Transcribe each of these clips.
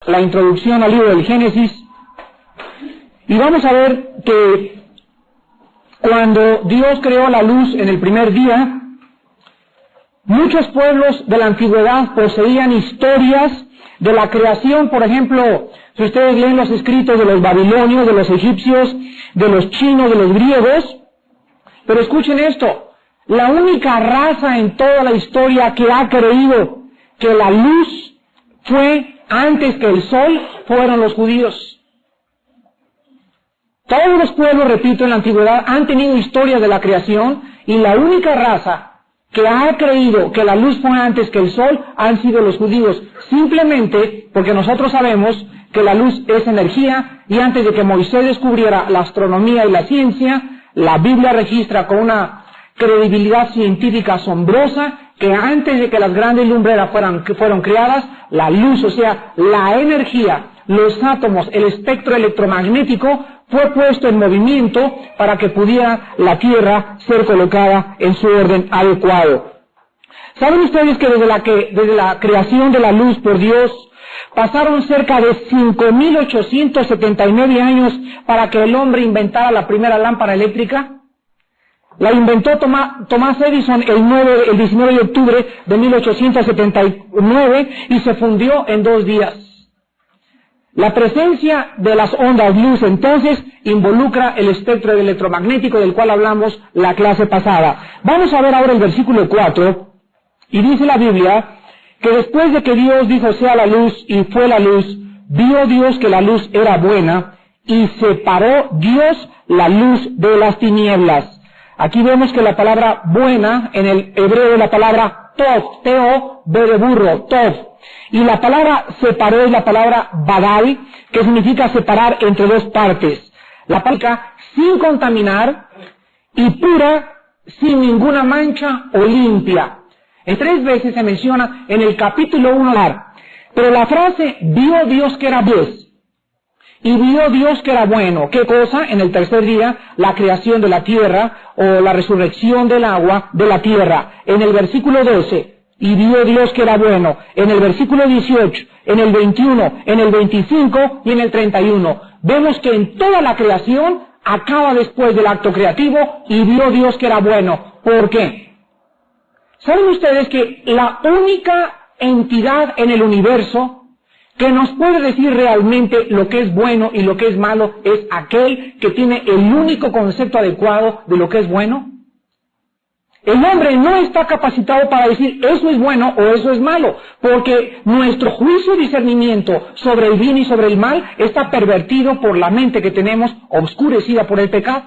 la introducción al libro del Génesis, y vamos a ver que cuando Dios creó la luz en el primer día, muchos pueblos de la antigüedad poseían historias de la creación. Por ejemplo, si ustedes leen los escritos de los babilonios, de los egipcios, de los chinos, de los griegos, pero escuchen esto, la única raza en toda la historia que ha creído que la luz fue antes que el sol fueron los judíos. Todos los pueblos, repito, en la antigüedad han tenido historias de la creación, y la única raza que ha creído que la luz fue antes que el sol han sido los judíos, simplemente porque nosotros sabemos que la luz es energía, y antes de que Moisés descubriera la astronomía y la ciencia, la Biblia registra con una credibilidad científica asombrosa que antes de que las grandes lumbreras fueron creadas, la luz, o sea, la energía, los átomos, el espectro electromagnético fue puesto en movimiento para que pudiera la Tierra ser colocada en su orden adecuado. ¿Saben ustedes que desde la creación de la luz por Dios pasaron cerca de 5.879 años para que el hombre inventara la primera lámpara eléctrica? La inventó Thomas Edison el 19 de octubre de 1879 y se fundió en 2 días. La presencia de las ondas luz entonces involucra el espectro electromagnético del cual hablamos la clase pasada. Vamos a ver ahora el versículo 4, y dice la Biblia que después de que Dios dijo sea la luz y fue la luz, vio Dios que la luz era buena y separó Dios la luz de las tinieblas. Aquí vemos que la palabra buena en el hebreo es la palabra tov, teo, b de burro, tov. Y la palabra separó es la palabra badal, que significa separar entre 2 partes. La palabra sin contaminar y pura, sin ninguna mancha o limpia. En 3 veces se menciona en el capítulo 1, pero la frase vio Dios que era bueno. Y vio Dios que era bueno. ¿Qué cosa? En el tercer día, la creación de la tierra o la resurrección del agua de la tierra. En el versículo 12, y vio Dios que era bueno. En el versículo 18, en el 21, en el 25 y en el 31. Vemos que en toda la creación acaba después del acto creativo, y vio Dios que era bueno. ¿Por qué? ¿Saben ustedes que la única entidad en el universo que nos puede decir realmente lo que es bueno y lo que es malo es aquel que tiene el único concepto adecuado de lo que es bueno? El hombre no está capacitado para decir eso es bueno o eso es malo, porque nuestro juicio y discernimiento sobre el bien y sobre el mal está pervertido por la mente que tenemos, obscurecida por el pecado.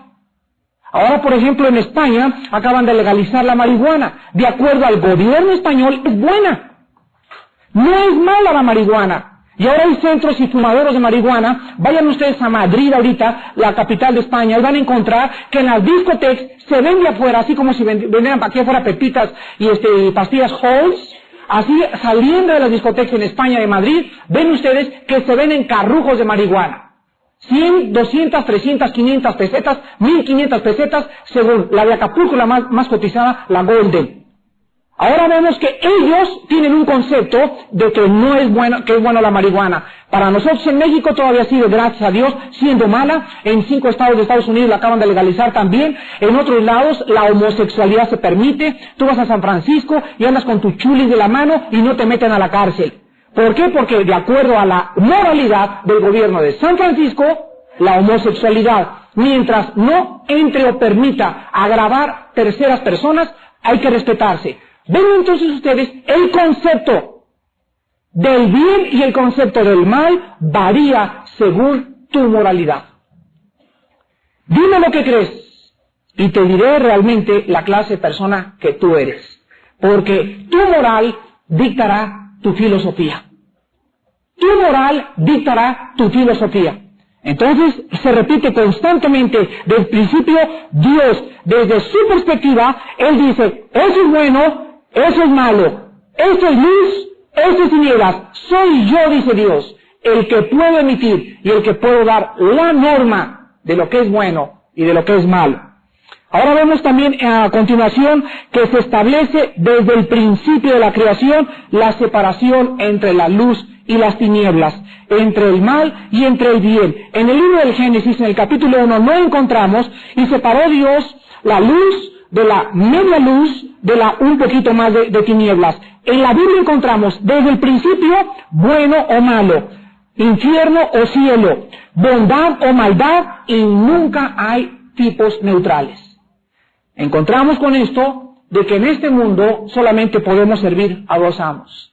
Ahora, por ejemplo, en España acaban de legalizar la marihuana. De acuerdo al gobierno español, es buena. No es mala la marihuana. Y ahora hay centros y fumaderos de marihuana. Vayan ustedes a Madrid ahorita, la capital de España, y van a encontrar que en las discotecas se vende afuera, así como si vendieran aquí afuera pepitas y pastillas Halls, así saliendo de las discotecas en España de Madrid, ven ustedes que se venden carrujos de marihuana. 100, 200, 300, 500 pesetas, 1500 pesetas, según la de Acapulco, la más cotizada, la Golden. Ahora vemos que ellos tienen un concepto de que no es bueno, que es buena la marihuana. Para nosotros en México todavía sigue, gracias a Dios, siendo mala. En 5 estados de Estados Unidos la acaban de legalizar también. En otros lados la homosexualidad se permite. Tú vas a San Francisco y andas con tu chulis de la mano y no te meten a la cárcel. ¿Por qué? Porque de acuerdo a la moralidad del gobierno de San Francisco, la homosexualidad, mientras no entre o permita agravar terceras personas, hay que respetarse. Ven entonces ustedes, el concepto del bien y el concepto del mal varía según tu moralidad. Dime lo que crees y te diré realmente la clase de persona que tú eres, porque tu moral dictará tu filosofía. Tu moral dictará tu filosofía. Entonces se repite constantemente desde el principio. Dios, desde su perspectiva, Él dice, eso es bueno, eso es malo, esto es luz, esto es tinieblas. Soy yo, dice Dios, el que puedo emitir y el que puedo dar la norma de lo que es bueno y de lo que es malo. Ahora vemos también a continuación que se establece desde el principio de la creación la separación entre la luz y las tinieblas, entre el mal y entre el bien. En el libro del Génesis, en el capítulo 1, no encontramos, y separó Dios la luz de la media luz de la un poquito más de tinieblas. En la Biblia encontramos desde el principio bueno o malo, infierno o cielo, bondad o maldad, y nunca hay tipos neutrales. Encontramos con esto de que en este mundo solamente podemos servir a dos amos.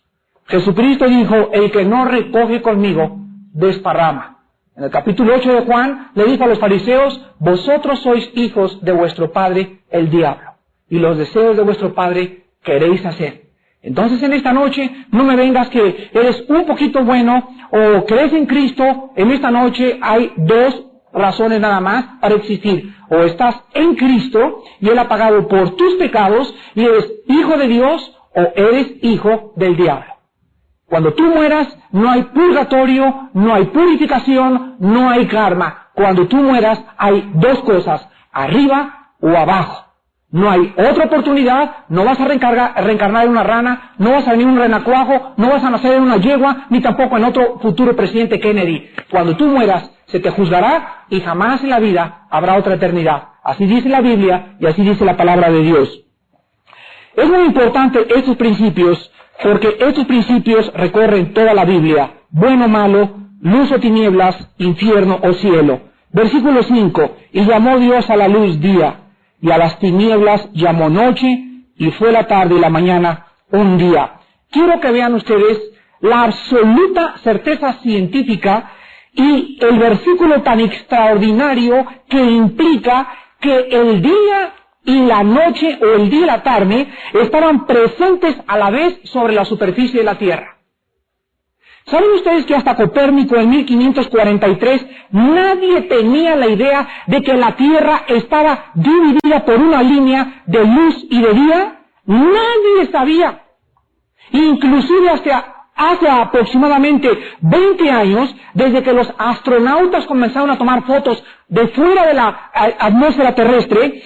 Jesucristo dijo, el que no recoge conmigo, desparrama. En el capítulo 8 de Juan, le dijo a los fariseos, vosotros sois hijos de vuestro padre, el diablo, y los deseos de vuestro padre queréis hacer. Entonces en esta noche, no me vengas que eres un poquito bueno, o crees en Cristo. En esta noche hay dos razones nada más para existir. O estás en Cristo, y Él ha pagado por tus pecados, y eres hijo de Dios, o eres hijo del diablo. Cuando tú mueras, no hay purgatorio, no hay purificación, no hay karma. Cuando tú mueras, hay dos cosas, arriba o abajo. No hay otra oportunidad, no vas a reencarnar en una rana, no vas a venir un renacuajo, no vas a nacer en una yegua, ni tampoco en otro futuro presidente Kennedy. Cuando tú mueras, se te juzgará y jamás en la vida habrá otra eternidad. Así dice la Biblia y así dice la palabra de Dios. Es muy importante estos principios, porque estos principios recorren toda la Biblia, bueno o malo, luz o tinieblas, infierno o cielo. Versículo 5, y llamó Dios a la luz día, y a las tinieblas llamó noche, y fue la tarde y la mañana un día. Quiero que vean ustedes la absoluta certeza científica y el versículo tan extraordinario que implica que el día y la noche o el día y la tarde estaban presentes a la vez sobre la superficie de la Tierra. ¿Saben ustedes que hasta Copérnico en 1543 nadie tenía la idea de que la Tierra estaba dividida por una línea de luz y de día? Nadie sabía. Inclusive hace aproximadamente 20 años, desde que los astronautas comenzaron a tomar fotos de fuera de la atmósfera terrestre,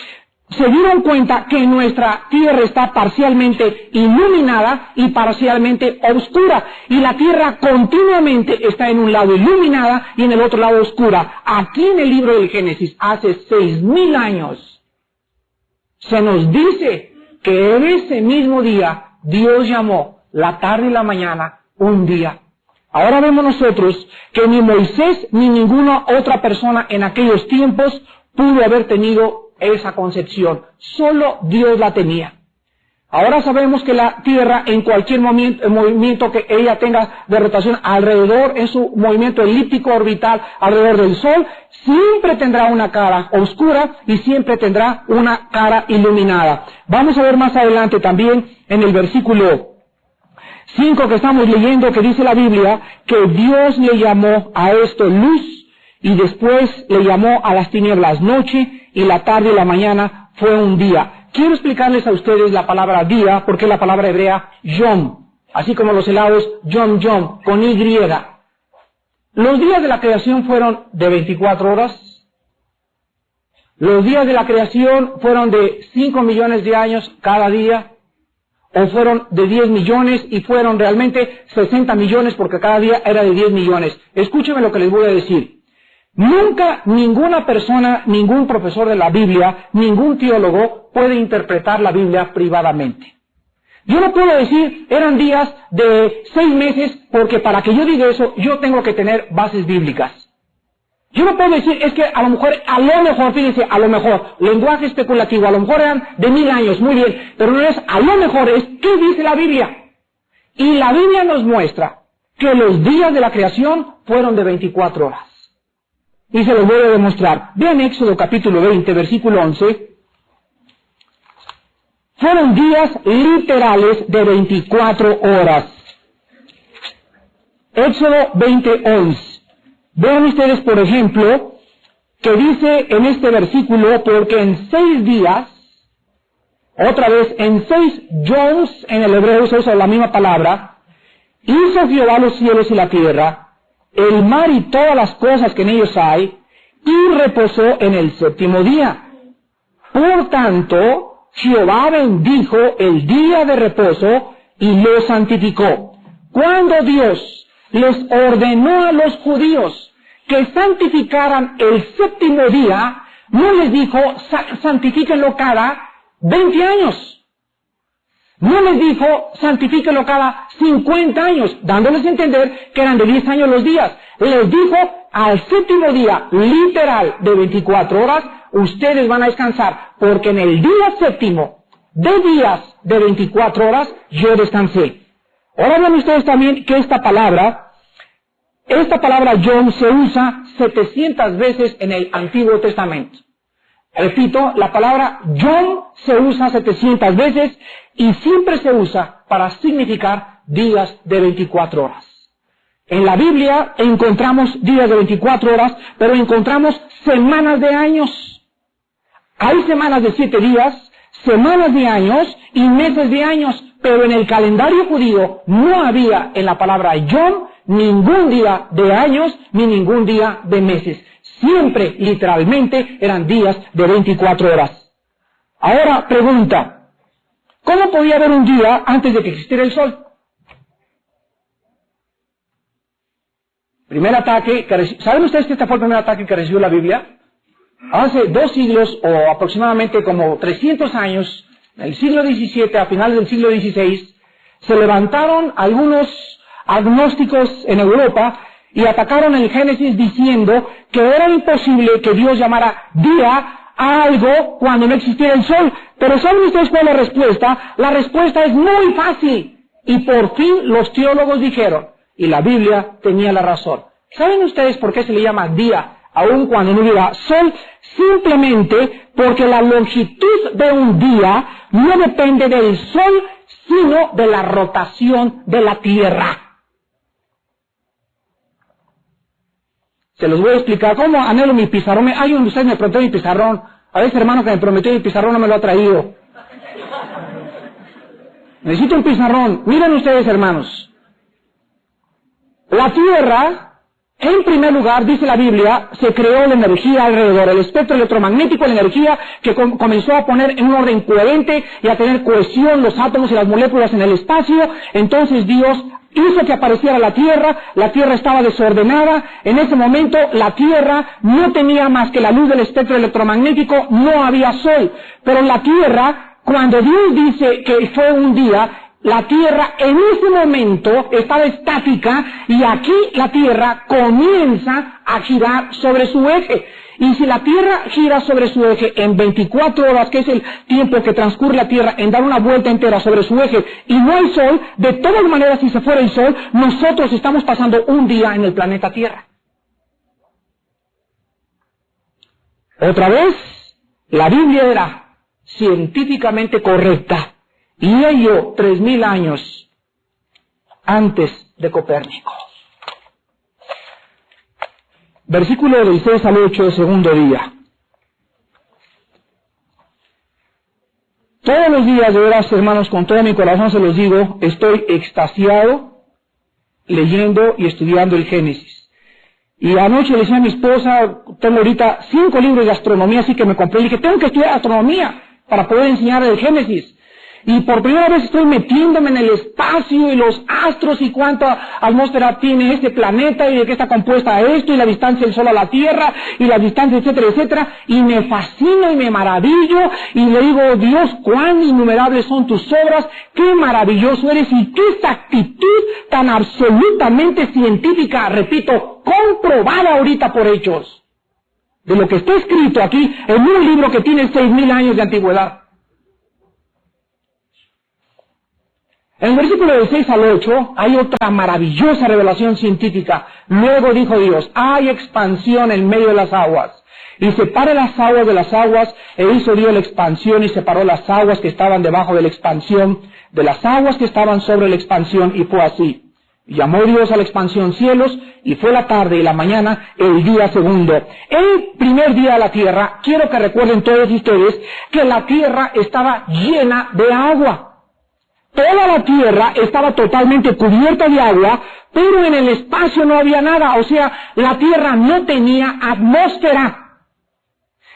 se dieron cuenta que nuestra Tierra está parcialmente iluminada y parcialmente oscura. Y la Tierra continuamente está en un lado iluminada y en el otro lado oscura. Aquí en el libro del Génesis, hace 6,000 años, se nos dice que en ese mismo día Dios llamó la tarde y la mañana un día. Ahora vemos nosotros que ni Moisés ni ninguna otra persona en aquellos tiempos pudo haber tenido esa concepción. Solo Dios la tenía. Ahora sabemos que la Tierra, en cualquier movimiento que ella tenga de rotación alrededor, en su movimiento elíptico orbital alrededor del Sol, siempre tendrá una cara oscura y siempre tendrá una cara iluminada. Vamos a ver más adelante también en el versículo 5 que estamos leyendo, que dice la Biblia que Dios le llamó a esto luz, y después le llamó a las tinieblas noche, y la tarde y la mañana fue un día. Quiero explicarles a ustedes la palabra día, porque es la palabra hebrea yom, así como los helados yom yom, con Y. Los días de la creación fueron de 24 horas. Los días de la creación fueron de 5 millones de años cada día, o fueron de 10 millones y fueron realmente 60 millones porque cada día era de 10 millones. Escúchenme lo que les voy a decir. Nunca ninguna persona, ningún profesor de la Biblia, ningún teólogo puede interpretar la Biblia privadamente. Yo no puedo decir, eran días de 6 meses, porque para que yo diga eso, yo tengo que tener bases bíblicas. Yo no puedo decir, es que a lo mejor, fíjense, a lo mejor, lenguaje especulativo, a lo mejor eran de 1000 años, muy bien, pero no es a lo mejor, es ¿qué dice la Biblia? Y la Biblia nos muestra que los días de la creación fueron de 24 horas. Y se los voy a demostrar. Vean Éxodo capítulo 20, versículo 11. Fueron días literales de 24 horas. Éxodo 20, 11. Vean ustedes, por ejemplo, que dice en este versículo, porque en 6 días, otra vez, en 6 yoms, en el hebreo se usa la misma palabra, hizo Jehová los cielos y la tierra, el mar y todas las cosas que en ellos hay, y reposó en el 7º día. Por tanto, Jehová bendijo el día de reposo y lo santificó. Cuando Dios les ordenó a los judíos que santificaran el séptimo día, no les dijo, santifíquenlo cada 20 años. No les dijo, santifíquenlo cada 50 años, dándoles a entender que eran de 10 años los días. Les dijo, al séptimo día, literal, de 24 horas, ustedes van a descansar, porque en el día séptimo, de días de 24 horas, yo descansé. Ahora vean ustedes también que esta palabra Yom se usa 700 veces en el Antiguo Testamento. Repito, la palabra Yom se usa 700 veces y siempre se usa para significar días de 24 horas. En la Biblia encontramos días de 24 horas, pero encontramos semanas de años. Hay semanas de 7 días, semanas de años y meses de años, pero en el calendario judío no había en la palabra Yom ningún día de años ni ningún día de meses. Siempre, literalmente, eran días de 24 horas. Ahora, pregunta, ¿cómo podía haber un día antes de que existiera el sol? Primer ataque, ¿saben ustedes que este fue el primer ataque que recibió la Biblia? Hace 2 siglos, o aproximadamente como 300 años, en el siglo XVII, a finales del siglo XVI, se levantaron algunos agnósticos en Europa y atacaron el Génesis diciendo que era imposible que Dios llamara día a algo cuando no existiera el sol. Pero ¿saben ustedes cuál es la respuesta? La respuesta es muy fácil. Y por fin los teólogos dijeron, y la Biblia tenía la razón. ¿Saben ustedes por qué se le llama día aun cuando no hubiera sol? Simplemente porque la longitud de un día no depende del sol, sino de la rotación de la tierra. Se los voy a explicar cómo anhelo mi pizarrón. Hay uno de ustedes me prometió mi pizarrón. A veces hermano que me prometió mi pizarrón no me lo ha traído. Necesito un pizarrón. Miren ustedes, hermanos. La tierra, en primer lugar, dice la Biblia, se creó la energía alrededor, el espectro electromagnético, la energía que comenzó a poner en un orden coherente y a tener cohesión los átomos y las moléculas en el espacio. Entonces Dios hizo que apareciera la Tierra estaba desordenada, en ese momento la Tierra no tenía más que la luz del espectro electromagnético, no había sol, pero la Tierra, cuando Dios dice que fue un día, la Tierra en ese momento estaba estática y aquí la Tierra comienza a girar sobre su eje. Y si la Tierra gira sobre su eje en 24 horas, que es el tiempo que transcurre la Tierra en dar una vuelta entera sobre su eje, y no hay sol, de todas maneras, si se fuera el sol, nosotros estamos pasando un día en el planeta Tierra. Otra vez, la Biblia era científicamente correcta, y ello 3000 años antes de Copérnico. Versículo del 6 al 8 del segundo día. Todos los días, de veras, hermanos, con todo mi corazón se los digo, estoy extasiado leyendo y estudiando el Génesis. Y anoche le decía a mi esposa, tengo ahorita 5 libros de astronomía, así que me compré y dije, tengo que estudiar astronomía para poder enseñar el Génesis. Y por primera vez estoy metiéndome en el espacio y los astros y cuánta atmósfera tiene este planeta y de qué está compuesta esto y la distancia del Sol a la Tierra y la distancia, etcétera, etcétera. Y me fascino y me maravillo y le digo, Dios, cuán innumerables son tus obras, qué maravilloso eres y qué exactitud tan absolutamente científica, repito, comprobada ahorita por hechos. De lo que está escrito aquí en un libro que tiene 6000 años de antigüedad. En el versículo del 6 al 8 hay otra maravillosa revelación científica. Luego dijo Dios, hay expansión en medio de las aguas. Y separa las aguas de las aguas, e hizo Dios la expansión y separó las aguas que estaban debajo de la expansión, de las aguas que estaban sobre la expansión, y fue así. Y llamó Dios a la expansión cielos, y fue la tarde y la mañana, el día segundo. El primer día de la tierra, quiero que recuerden todos ustedes, que la tierra estaba llena de agua. Toda la tierra estaba totalmente cubierta de agua, pero en el espacio no había nada, o sea, la tierra no tenía atmósfera.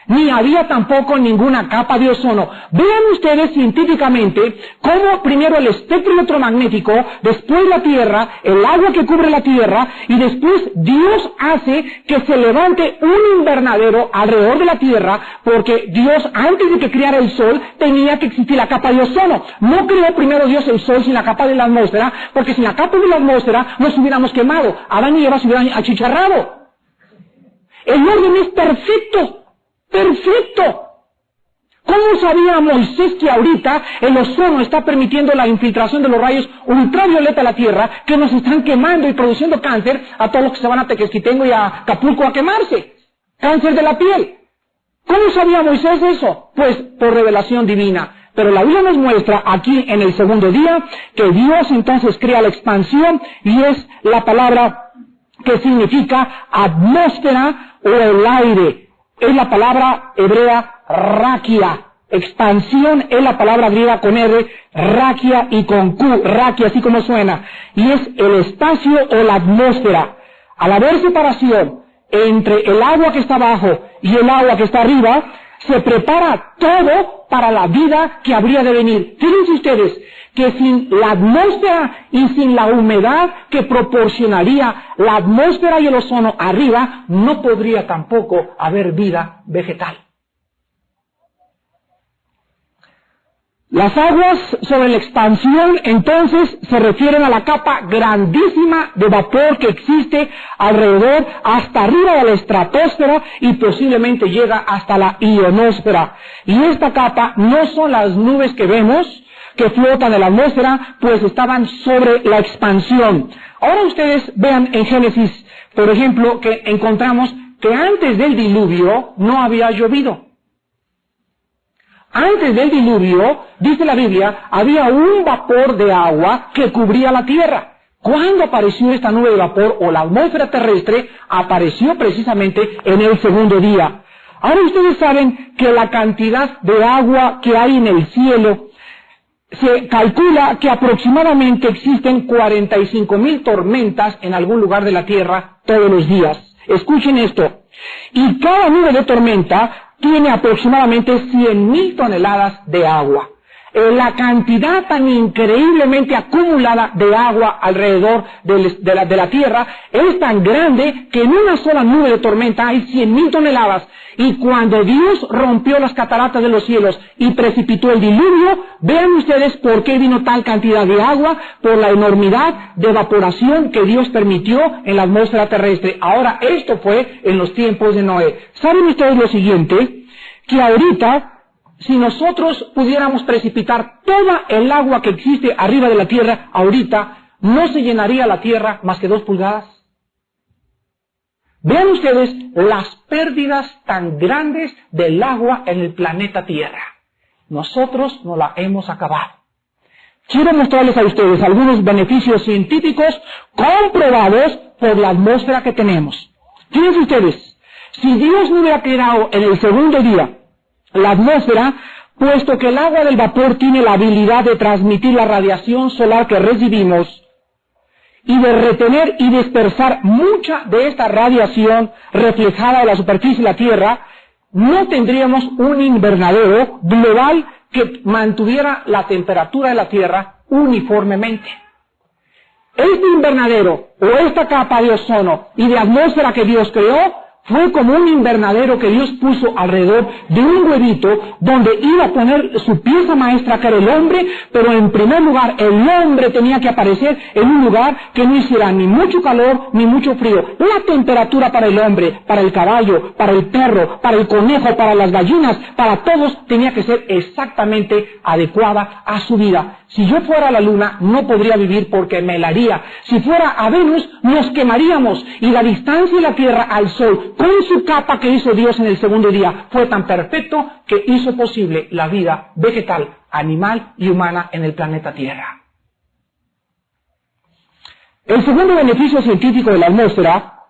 ni había tampoco ninguna capa de ozono. Vean ustedes científicamente cómo primero el espectro electromagnético, después la Tierra, el agua que cubre la Tierra, y después Dios hace que se levante un invernadero alrededor de la Tierra, porque Dios, antes de que creara el Sol, tenía que existir la capa de ozono. No creó primero Dios el Sol sin la capa de la atmósfera, porque sin la capa de la atmósfera nos hubiéramos quemado. Adán y Eva se hubieran achicharrado. El orden es perfecto. ¡Perfecto! ¿Cómo sabía Moisés que ahorita el ozono está permitiendo la infiltración de los rayos ultravioleta a la Tierra, que nos están quemando y produciendo cáncer a todos los que se van a Tequesquitengo y a Acapulco a quemarse? Cáncer de la piel. ¿Cómo sabía Moisés eso? Pues por revelación divina. Pero la Biblia nos muestra aquí en el segundo día que Dios entonces crea la expansión, y es la palabra que significa atmósfera o el aire. Es la palabra hebrea raquia. Expansión es la palabra griega con R, raquia, y con Q, raquia, así como suena. Y es el espacio o la atmósfera. Al haber separación entre el agua que está abajo y el agua que está arriba, se prepara todo para la vida que habría de venir. Fíjense ustedes que sin la atmósfera y sin la humedad que proporcionaría la atmósfera y el ozono arriba, no podría tampoco haber vida vegetal. Las aguas sobre la expansión entonces se refieren a la capa grandísima de vapor que existe alrededor hasta arriba de la estratosfera y posiblemente llega hasta la ionosfera. Y esta capa no son las nubes que vemos que flotan en la atmósfera, pues estaban sobre la expansión. Ahora ustedes vean en Génesis, por ejemplo, que encontramos que antes del diluvio no había llovido. Antes del diluvio, dice la Biblia, había un vapor de agua que cubría la tierra. ¿Cuándo apareció esta nube de vapor o la atmósfera terrestre? Apareció precisamente en el segundo día. Ahora ustedes saben que la cantidad de agua que hay en el cielo, se calcula que aproximadamente existen 45,000 tormentas en algún lugar de la tierra todos los días. Escuchen esto. Y cada nube de tormenta tiene aproximadamente 100,000 toneladas de agua. La cantidad tan increíblemente acumulada de agua alrededor de la tierra es tan grande que en una sola nube de tormenta hay 100,000 toneladas. Y cuando Dios rompió las cataratas de los cielos y precipitó el diluvio, vean ustedes por qué vino tal cantidad de agua, por la enormidad de evaporación que Dios permitió en la atmósfera terrestre. Ahora, esto fue en los tiempos de Noé. ¿Saben ustedes lo siguiente? Que ahorita, si nosotros pudiéramos precipitar toda el agua que existe arriba de la tierra, ahorita no se llenaría la tierra más que 2 pulgadas. Vean ustedes las pérdidas tan grandes del agua en el planeta Tierra. Nosotros no la hemos acabado. Quiero mostrarles a ustedes algunos beneficios científicos comprobados por la atmósfera que tenemos. Fíjense ustedes, si Dios no hubiera creado en el segundo día la atmósfera, puesto que el agua del vapor tiene la habilidad de transmitir la radiación solar que recibimos y de retener y dispersar mucha de esta radiación reflejada de la superficie de la Tierra, no tendríamos un invernadero global que mantuviera la temperatura de la Tierra uniformemente. Este invernadero o esta capa de ozono y de atmósfera que Dios creó fue como un invernadero que Dios puso alrededor de un huevito donde iba a poner su pieza maestra, que era el hombre, pero en primer lugar el hombre tenía que aparecer en un lugar que no hiciera ni mucho calor ni mucho frío. La temperatura para el hombre, para el caballo, para el perro, para el conejo, para las gallinas, para todos tenía que ser exactamente adecuada a su vida. Si yo fuera a la luna no podría vivir porque me helaría. Si fuera a Venus nos quemaríamos, y la distancia de la Tierra al Sol con su capa que hizo Dios en el segundo día fue tan perfecto que hizo posible la vida vegetal, animal y humana en el planeta Tierra. El segundo beneficio científico de la atmósfera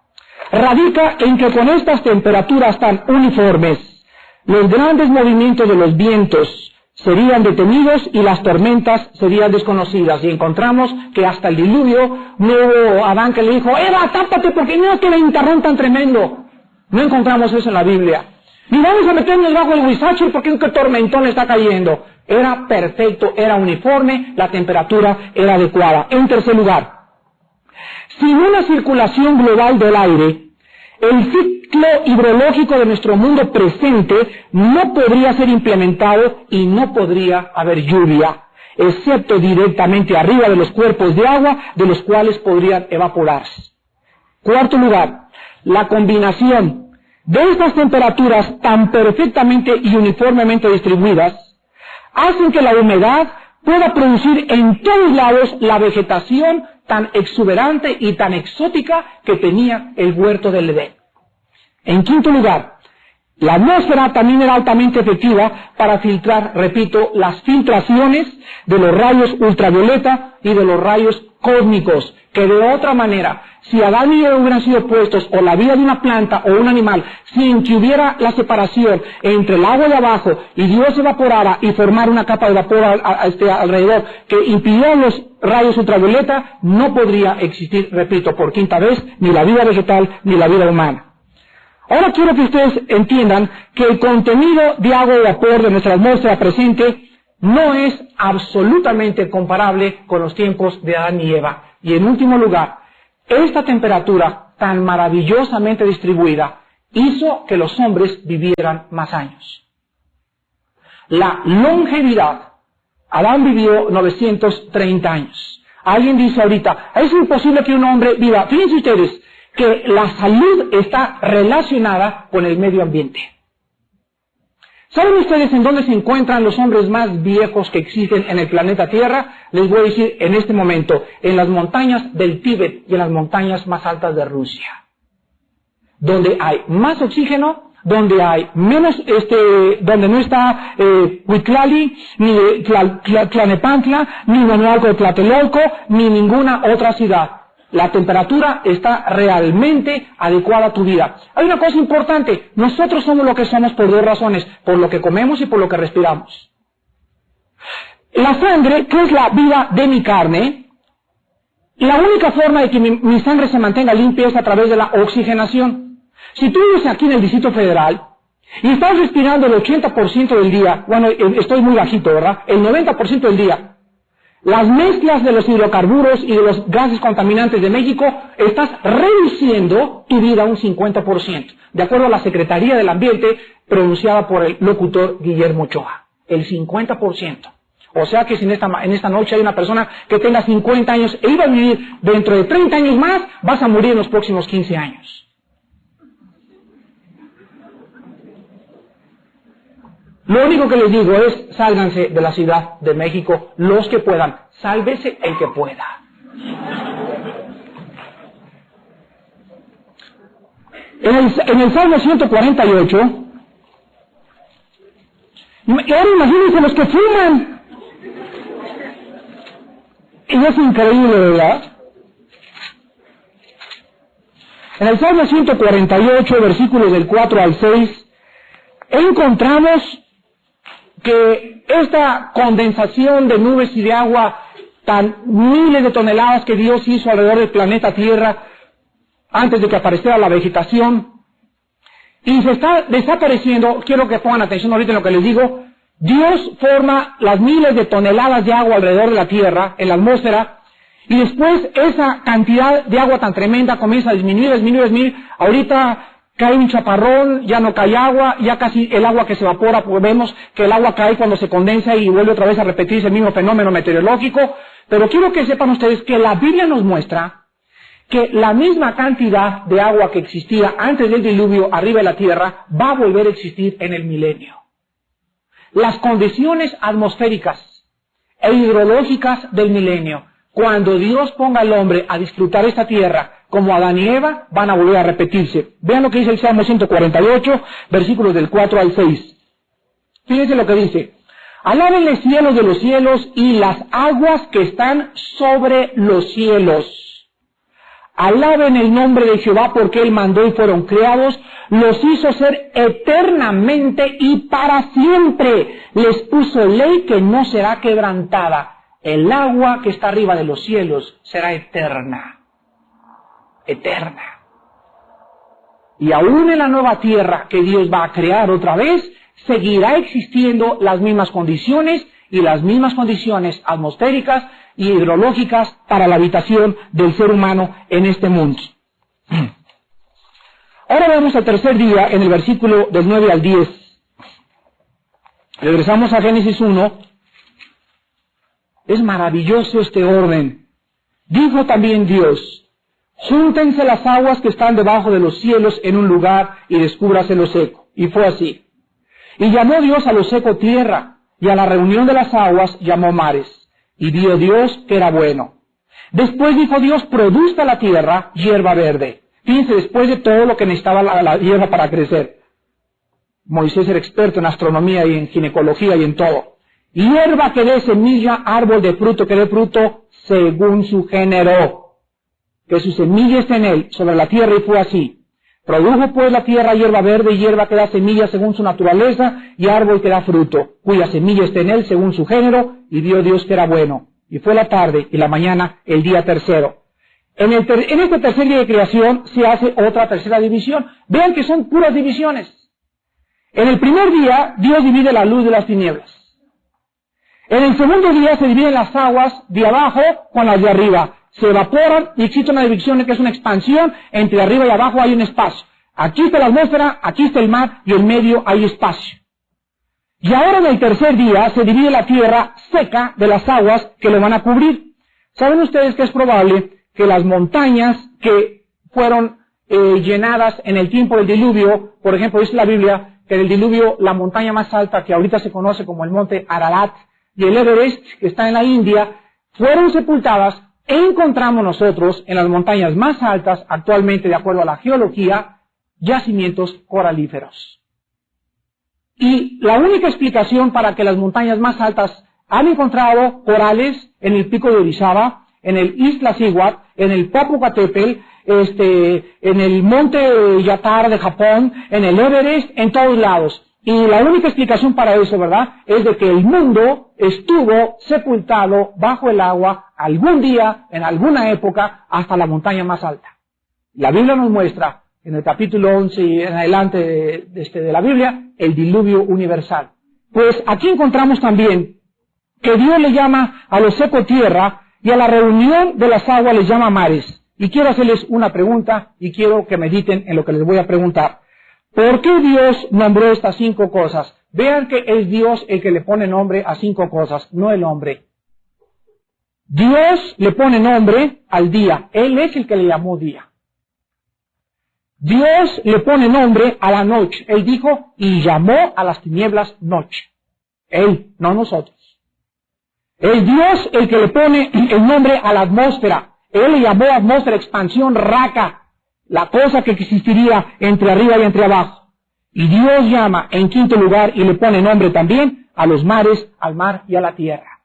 radica en que con estas temperaturas tan uniformes, los grandes movimientos de los vientos serían detenidos y las tormentas serían desconocidas. Y encontramos que hasta el diluvio no hubo Adán que le dijo, Eva, tápate porque no te ventarrón tan tremendo. No encontramos eso en la Biblia. Ni vamos a meternos bajo el huizache porque un tormentón le está cayendo. Era perfecto, era uniforme, la temperatura era adecuada. En tercer lugar, sin una circulación global del aire, el ciclo hidrológico de nuestro mundo presente no podría ser implementado y no podría haber lluvia, excepto directamente arriba de los cuerpos de agua de los cuales podrían evaporarse. Cuarto lugar, la combinación de estas temperaturas tan perfectamente y uniformemente distribuidas hacen que la humedad pueda producir en todos lados la vegetación tan exuberante y tan exótica que tenía el huerto del Edén. En quinto lugar, la atmósfera también era altamente efectiva para filtrar, repito, las filtraciones de los rayos ultravioleta y de los rayos cósmicos, que de otra manera, si Adán y Eva hubieran sido puestos, o la vida de una planta o un animal, sin que hubiera la separación entre el agua de abajo y Dios evaporara y formara una capa de vapor alrededor que impidiera los rayos ultravioleta, no podría existir, repito, por quinta vez, ni la vida vegetal ni la vida humana. Ahora quiero que ustedes entiendan que el contenido de agua de vapor de nuestra atmósfera presente no es absolutamente comparable con los tiempos de Adán y Eva. Y en último lugar, esta temperatura tan maravillosamente distribuida hizo que los hombres vivieran más años. La longevidad, Adán vivió 930 años. Alguien dice ahorita, es imposible que un hombre viva. Fíjense ustedes que la salud está relacionada con el medio ambiente. ¿Saben ustedes en dónde se encuentran los hombres más viejos que existen en el planeta Tierra? Les voy a decir en este momento, en las montañas del Tíbet y en las montañas más altas de Rusia. Donde hay más oxígeno, donde hay menos, donde no está Huitlali, ni Tlalnepantla, ni Manualco de Tlatelolco, ni ninguna otra ciudad. La temperatura está realmente adecuada a tu vida. Hay una cosa importante, nosotros somos lo que somos por dos razones, por lo que comemos y por lo que respiramos. La sangre, que es la vida de mi carne, la única forma de que mi sangre se mantenga limpia es a través de la oxigenación. Si tú vives aquí en el Distrito Federal y estás respirando el 80% del día, bueno, estoy muy bajito, ¿verdad? El 90% del día, las mezclas de los hidrocarburos y de los gases contaminantes de México, estás reduciendo tu vida un 50%, de acuerdo a la Secretaría del Ambiente pronunciada por el locutor Guillermo Ochoa, el 50%. O sea que si en esta noche hay una persona que tenga 50 años e iba a vivir dentro de 30 años más, vas a morir en los próximos 15 años. Lo único que les digo es, sálganse de la Ciudad de México los que puedan, sálvese el que pueda. En el Salmo 148, ahora imagínense los que fuman. Y es increíble, ¿verdad? En el Salmo 148, versículos del 4 al 6, encontramos que esta condensación de nubes y de agua, tan miles de toneladas que Dios hizo alrededor del planeta Tierra, antes de que apareciera la vegetación, y se está desapareciendo, quiero que pongan atención ahorita en lo que les digo, Dios forma las miles de toneladas de agua alrededor de la Tierra, en la atmósfera, y después esa cantidad de agua tan tremenda comienza a disminuir, ahorita cae un chaparrón, ya no cae agua, ya casi el agua que se evapora, pues vemos que el agua cae cuando se condensa y vuelve otra vez a repetirse el mismo fenómeno meteorológico, pero quiero que sepan ustedes que la Biblia nos muestra que la misma cantidad de agua que existía antes del diluvio arriba de la tierra va a volver a existir en el milenio. Las condiciones atmosféricas e hidrológicas del milenio, cuando Dios ponga al hombre a disfrutar esta tierra como Adán y Eva, van a volver a repetirse. Vean lo que dice el Salmo 148, versículos del 4 al 6. Fíjense lo que dice. Alábenle cielos de los cielos y las aguas que están sobre los cielos. Alaben el nombre de Jehová porque Él mandó y fueron creados, los hizo ser eternamente y para siempre. Les puso ley que no será quebrantada. El agua que está arriba de los cielos será eterna. Eterna. Y aún en la nueva tierra que Dios va a crear otra vez, seguirá existiendo las mismas condiciones y las mismas condiciones atmosféricas y hidrológicas para la habitación del ser humano en este mundo. Ahora vemos el tercer día en el versículo del 9 al 10. Regresamos a Génesis 1. Es maravilloso este orden. Dijo también Dios: júntense las aguas que están debajo de los cielos en un lugar y descúbrase lo seco. Y fue así. Y llamó Dios a lo seco tierra, y a la reunión de las aguas llamó mares. Y vio Dios que era bueno. Después dijo Dios: produzca la tierra hierba verde. Fíjense, después de todo lo que necesitaba la hierba para crecer. Moisés era experto en astronomía y en ginecología y en todo. Hierba que dé semilla, árbol de fruto que dé fruto según su género. Que su semilla esté en él, sobre la tierra, y fue así. Produjo pues la tierra hierba verde, y hierba que da semilla según su naturaleza, y árbol que da fruto, cuya semilla esté en él según su género, y vio Dios que era bueno. Y fue la tarde y la mañana el día tercero. En este tercer día de creación se hace otra tercera división. Vean que son puras divisiones. En el primer día, Dios divide la luz de las tinieblas. En el segundo día se dividen las aguas de abajo con las de arriba. Se evaporan y existe una división que es una expansión. Entre arriba y abajo hay un espacio. Aquí está la atmósfera, aquí está el mar y en medio hay espacio. Y ahora en el tercer día se divide la tierra seca de las aguas que le van a cubrir. ¿Saben ustedes que es probable que las montañas que fueron llenadas en el tiempo del diluvio, por ejemplo, dice la Biblia que en el diluvio la montaña más alta que ahorita se conoce como el monte Ararat y el Everest, que está en la India, fueron sepultadas? Encontramos nosotros en las montañas más altas, actualmente de acuerdo a la geología, yacimientos coralíferos. Y la única explicación para que las montañas más altas han encontrado corales en el pico de Orizaba, en el Iztaccíhuatl, en el Popocatépetl, en el monte Yatar de Japón, en el Everest, en todos lados. Y la única explicación para eso, ¿verdad?, es de que el mundo estuvo sepultado bajo el agua algún día, en alguna época, hasta la montaña más alta. La Biblia nos muestra, en el capítulo 11 y en adelante de la Biblia, el diluvio universal. Pues aquí encontramos también que Dios le llama a lo seco tierra y a la reunión de las aguas les llama mares. Y quiero hacerles una pregunta y quiero que mediten en lo que les voy a preguntar. ¿Por qué Dios nombró estas 5 cosas? Vean que es Dios el que le pone nombre a 5 cosas, no el hombre. Dios le pone nombre al día. Él es el que le llamó día. Dios le pone nombre a la noche. Él dijo, y llamó a las tinieblas noche. Él, no nosotros. Es Dios el que le pone el nombre a la atmósfera. Él le llamó atmósfera, expansión, raca, la cosa que existiría entre arriba y entre abajo. Y Dios llama en quinto lugar y le pone nombre también a los mares, al mar y a la tierra.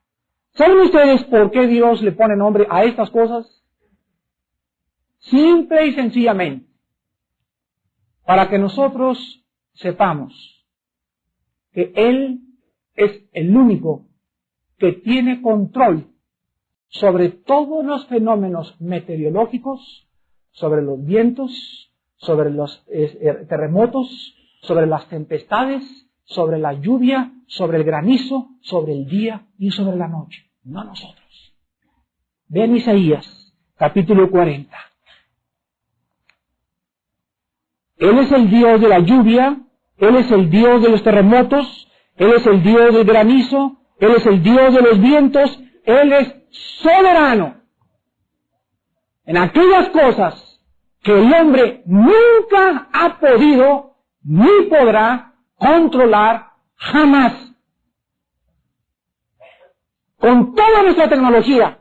¿Saben ustedes por qué Dios le pone nombre a estas cosas? Simple y sencillamente, para que nosotros sepamos que Él es el único que tiene control sobre todos los fenómenos meteorológicos, sobre los vientos, sobre los terremotos, sobre las tempestades, sobre la lluvia, sobre el granizo, sobre el día y sobre la noche. No nosotros. Vean Isaías, capítulo 40. Él es el Dios de la lluvia, Él es el Dios de los terremotos, Él es el Dios del granizo, Él es el Dios de los vientos, Él es soberano en aquellas cosas que el hombre nunca ha podido ni podrá controlar jamás. Con toda nuestra tecnología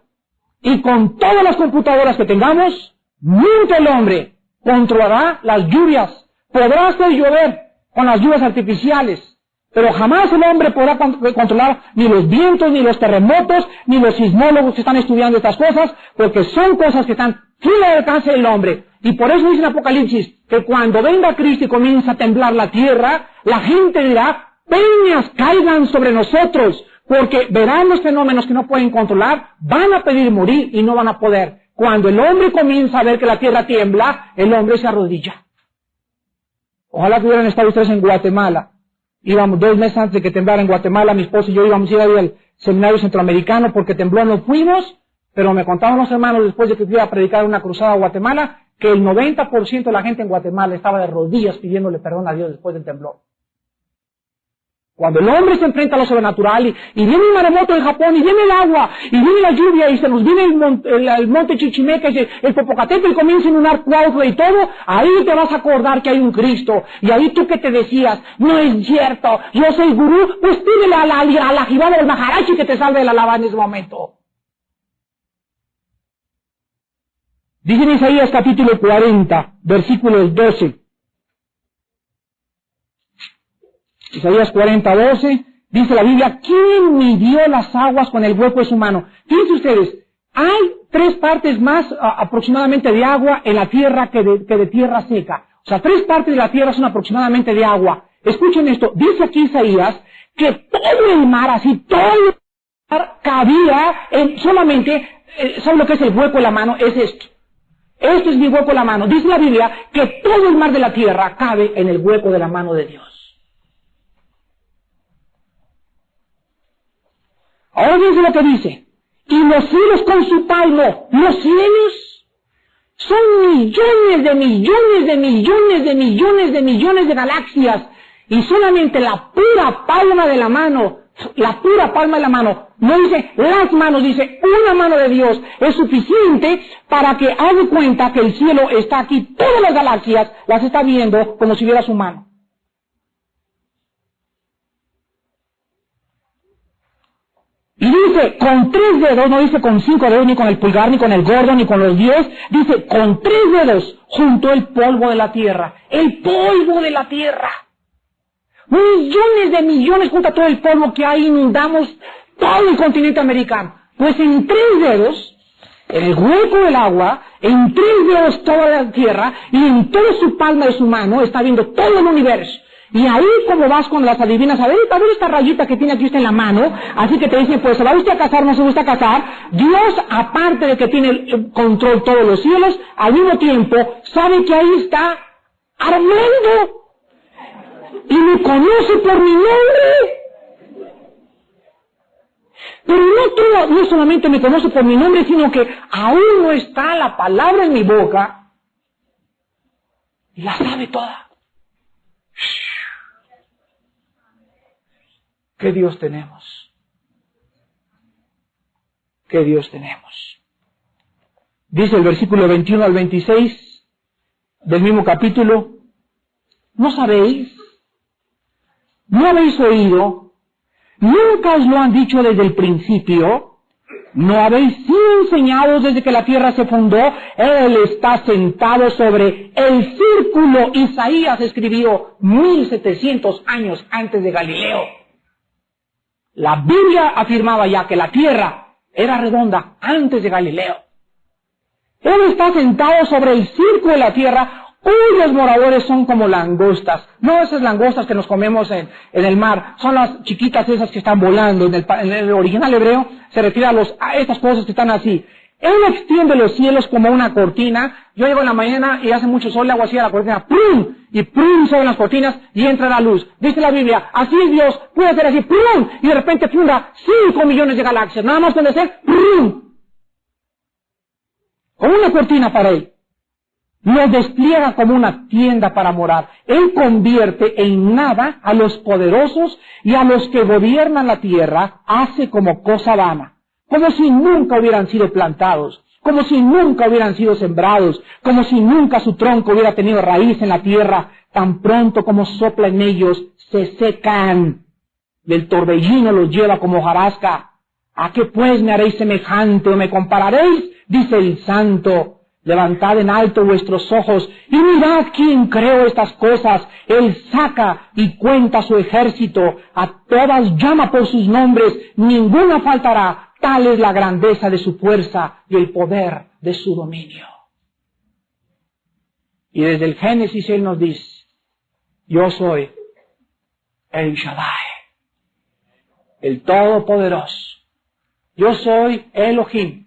y con todas las computadoras que tengamos, nunca el hombre controlará las lluvias. Podrá hacer llover con las lluvias artificiales, pero jamás el hombre podrá controlar ni los vientos, ni los terremotos, ni los sismólogos que están estudiando estas cosas, porque son cosas que están fuera del alcance del hombre. Y por eso dice en Apocalipsis que cuando venga Cristo y comienza a temblar la tierra, la gente dirá, peñas caigan sobre nosotros, porque verán los fenómenos que no pueden controlar, van a pedir morir y no van a poder. Cuando el hombre comienza a ver que la tierra tiembla, el hombre se arrodilla. Ojalá que hubieran estado ustedes en Guatemala. Íbamos 2 meses antes de que temblara en Guatemala, mi esposo y yo íbamos a ir al seminario centroamericano porque tembló, no fuimos, pero me contaban los hermanos después de que fui a predicar una cruzada a Guatemala, que el 90% de la gente en Guatemala estaba de rodillas pidiéndole perdón a Dios después del temblor. Cuando el hombre se enfrenta a lo sobrenatural y viene un maremoto en Japón y viene el agua y viene la lluvia y se nos viene el monte Chichimeca y el Popocatépetl comienza a inundar Cuautla y todo, ahí te vas a acordar que hay un Cristo. Y ahí tú que te decías, no es cierto, yo soy gurú, pues pídele a la jibada del Maharaji que te salve de la lava en ese momento. Dice en Isaías capítulo 40, versículos 12. Isaías 40, 12, dice la Biblia, ¿quién midió las aguas con el hueco de su mano? Fíjense ustedes, hay 3 partes más aproximadamente de agua en la tierra que de tierra seca. O sea, 3 partes de la tierra son aproximadamente de agua. Escuchen esto, dice aquí Isaías que todo el mar, así todo el mar cabía en solamente, ¿saben lo que es el hueco de la mano? Es esto. Esto es mi hueco de la mano. Dice la Biblia que todo el mar de la tierra cabe en el hueco de la mano de Dios. Ahora fíjense lo que dice. Y los cielos con su palmo, los cielos son millones de millones de millones de millones de millones de galaxias. Y solamente la pura palma de la mano, no dice las manos, dice una mano de Dios, es suficiente para que haga cuenta que el cielo está aquí, todas las galaxias las está viendo como si viera su mano. Y dice, con 3 dedos, no dice con 5 dedos, ni con el pulgar, ni con el gordo, ni con los 10, dice, con 3 dedos, junto el polvo de la tierra. El polvo de la tierra. Millones de millones junto a todo el polvo que hay, inundamos todo el continente americano. Pues en 3 dedos, en el hueco del agua, en 3 dedos toda la tierra, y en toda su palma de su mano, está viendo todo el universo. Y ahí como vas con las adivinas, a ver esta rayita que tiene aquí usted en la mano, así que te dicen, pues, ¿se va usted a casar, no se va usted a casar? Dios, aparte de que tiene el control todos los cielos, al mismo tiempo, sabe que ahí está Armando, y me conoce por mi nombre. Pero no solamente me conoce por mi nombre, sino que aún no está la palabra en mi boca, y la sabe toda. ¿Qué Dios tenemos? ¿Qué Dios tenemos? Dice el versículo 21 al 26 del mismo capítulo, ¿no sabéis? ¿No habéis oído? ¿Nunca os lo han dicho desde el principio? ¿No habéis sido enseñados desde que la tierra se fundó? Él está sentado sobre el círculo. Isaías escribió 1700 años antes de Galileo. La Biblia afirmaba ya que la tierra era redonda antes de Galileo. Él está sentado sobre el círculo de la tierra, cuyos moradores son como langostas. No esas langostas que nos comemos en el mar, son las chiquitas esas que están volando. En el original hebreo se refiere a estas cosas que están así. Él extiende los cielos como una cortina. Yo llego en la mañana y hace mucho sol, le hago así a la cortina, ¡prum! Y ¡prum! Salen las cortinas y entra la luz. Dice la Biblia, así es Dios, puede hacer así, ¡prum! Y de repente funda 5 millones de galaxias. Nada más puede hacer, ¡prum! Como una cortina para Él. Lo despliega como una tienda para morar. Él convierte en nada a los poderosos y a los que gobiernan la tierra, hace como cosa vana. Como si nunca hubieran sido plantados, como si nunca hubieran sido sembrados, como si nunca su tronco hubiera tenido raíz en la tierra, tan pronto como sopla en ellos, se secan. Y el torbellino los lleva como hojarasca. ¿A qué pues me haréis semejante o me compararéis? Dice el Santo. Levantad en alto vuestros ojos y mirad quién creó estas cosas. Él saca y cuenta su ejército, a todas llama por sus nombres, ninguna faltará. Tal es la grandeza de su fuerza y el poder de su dominio. Y desde el Génesis Él nos dice, yo soy el Shaddai, el Todopoderoso. Yo soy Elohim.